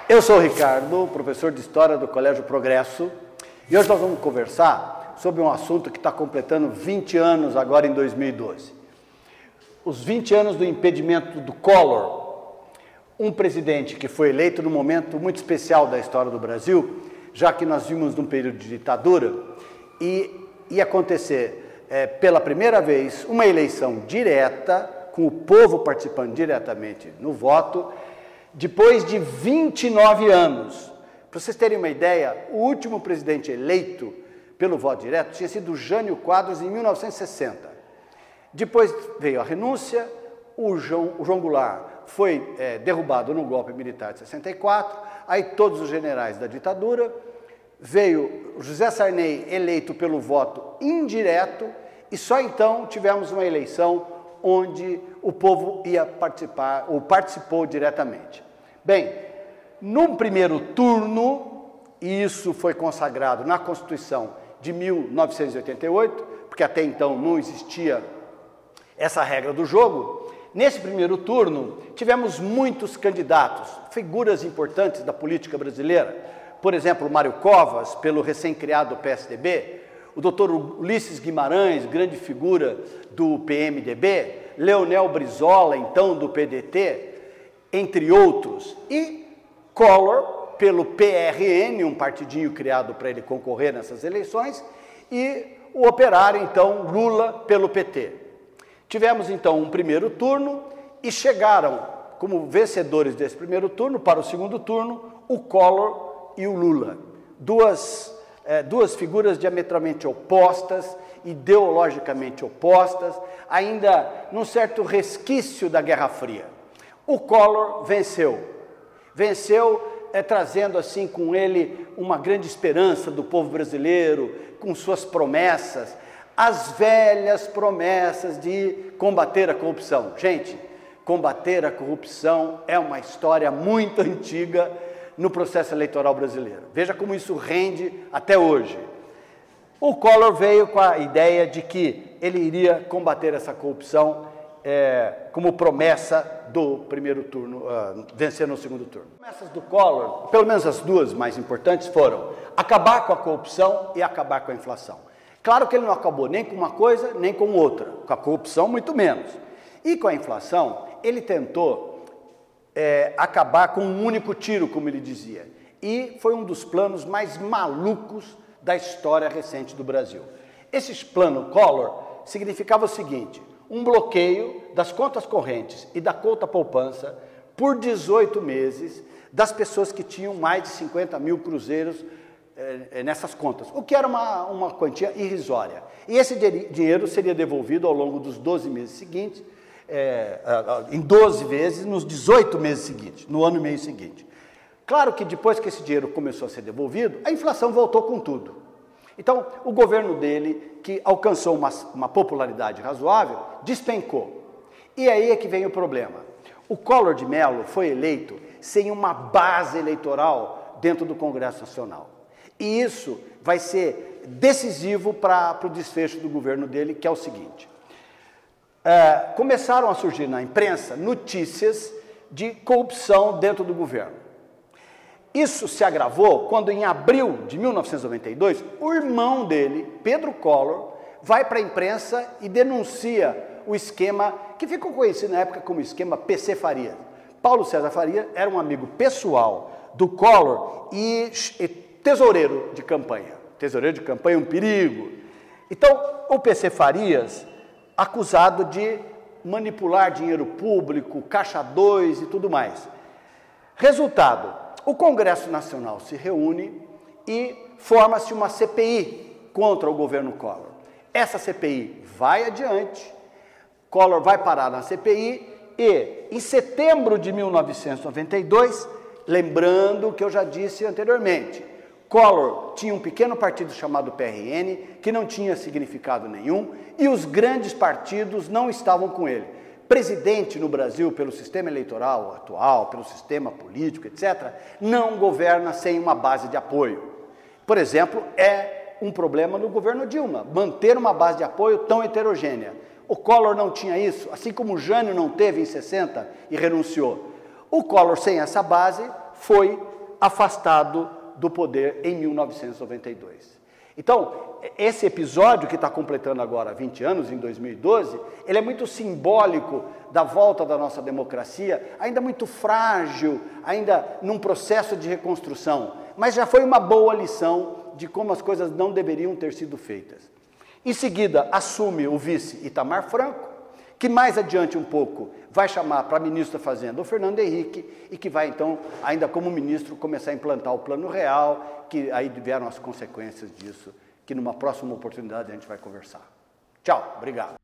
Eu sou o Ricardo, professor de História do Colégio Progresso, e hoje nós vamos conversar sobre um assunto que está completando 20 anos agora em 2012. Os 20 anos do impedimento do Collor, um presidente que foi eleito num momento muito especial da história do Brasil, já que nós vimos num período de ditadura, e ia acontecer pela primeira vez uma eleição direta, com o povo participando diretamente no voto, depois de 29 anos. Para vocês terem uma ideia, o último presidente eleito pelo voto direto tinha sido Jânio Quadros em 1960. Depois veio a renúncia, o João Goulart foi derrubado no golpe militar de 64, aí todos os generais da ditadura, veio José Sarney eleito pelo voto indireto, e só então tivemos uma eleição onde o povo ia participar, ou participou diretamente. Bem, num primeiro turno, e isso foi consagrado na Constituição de 1988, porque até então não existia essa regra do jogo, nesse primeiro turno tivemos muitos candidatos, figuras importantes da política brasileira, por exemplo, Mário Covas, pelo recém-criado PSDB, o doutor Ulisses Guimarães, grande figura do PMDB, Leonel Brizola, então do PDT, entre outros, e Collor, pelo PRN, um partidinho criado para ele concorrer nessas eleições, e o operário, então, Lula, pelo PT. Tivemos, então, um primeiro turno e chegaram, como vencedores desse primeiro turno, para o segundo turno, o Collor e o Lula. Duas figuras diametralmente opostas, ideologicamente opostas, ainda num certo resquício da Guerra Fria. O Collor venceu trazendo assim com ele uma grande esperança do povo brasileiro, com suas promessas, as velhas promessas de combater a corrupção. Gente, combater a corrupção é uma história muito antiga no processo eleitoral brasileiro. Veja como isso rende até hoje. O Collor veio com a ideia de que ele iria combater essa corrupção como promessa do primeiro turno, vencer no segundo turno. As promessas do Collor, pelo menos as duas mais importantes, foram acabar com a corrupção e acabar com a inflação. Claro que ele não acabou nem com uma coisa, nem com outra, com a corrupção muito menos. E com a inflação, ele tentou acabar com um único tiro, como ele dizia. E foi um dos planos mais malucos da história recente do Brasil. Esse plano Collor significava o seguinte: um bloqueio das contas correntes e da conta poupança por 18 meses das pessoas que tinham mais de 50 mil cruzeiros nessas contas, o que era uma quantia irrisória. E esse dinheiro seria devolvido ao longo dos 12 meses seguintes, em 12 vezes, nos 18 meses seguintes, no ano e meio seguinte. Claro que depois que esse dinheiro começou a ser devolvido, a inflação voltou com tudo. Então, o governo dele, que alcançou uma popularidade razoável, despencou. E aí é que vem o problema. O Collor de Mello foi eleito sem uma base eleitoral dentro do Congresso Nacional. E isso vai ser decisivo para o desfecho do governo dele, que é o seguinte. Começaram a surgir na imprensa notícias de corrupção dentro do governo. Isso se agravou quando, em abril de 1992, o irmão dele, Pedro Collor, vai para a imprensa e denuncia o esquema que ficou conhecido na época como esquema PC Farias. Paulo César Farias era um amigo pessoal do Collor e tesoureiro de campanha. Tesoureiro de campanha é um perigo. Então, o PC Farias, acusado de manipular dinheiro público, caixa 2 e tudo mais. Resultado: o Congresso Nacional se reúne e forma-se uma CPI contra o governo Collor. Essa CPI vai adiante, Collor vai parar na CPI e, em setembro de 1992, lembrando o que eu já disse anteriormente, Collor tinha um pequeno partido chamado PRN, que não tinha significado nenhum, e os grandes partidos não estavam com ele. Presidente no Brasil, pelo sistema eleitoral atual, pelo sistema político, etc., não governa sem uma base de apoio. Por exemplo, é um problema no governo Dilma, manter uma base de apoio tão heterogênea. O Collor não tinha isso, assim como o Jânio não teve em 60 e renunciou. O Collor, sem essa base, foi afastado do poder em 1992. Então, esse episódio que está completando agora 20 anos, em 2012, ele é muito simbólico da volta da nossa democracia, ainda muito frágil, ainda num processo de reconstrução, mas já foi uma boa lição de como as coisas não deveriam ter sido feitas. Em seguida, assume o vice Itamar Franco, que mais adiante um pouco vai chamar para ministro da Fazenda o Fernando Henrique e que vai então, ainda como ministro, começar a implantar o Plano Real, que aí vieram as consequências disso, que numa próxima oportunidade a gente vai conversar. Tchau, obrigado.